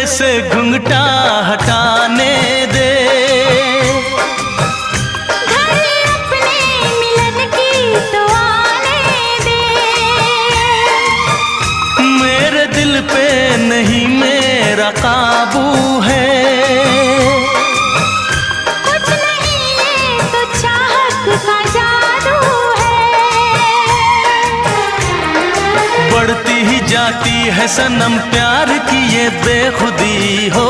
से घुंघटा हटाने दे। घर अपने मिलन की तो आने दे। मेरे दिल पे नहीं मेरा काबू है। कुछ नहीं ये तो चाहत का जादू है। बढ़ती ही जाती है सनम प्यार की ये बेखुदी हो।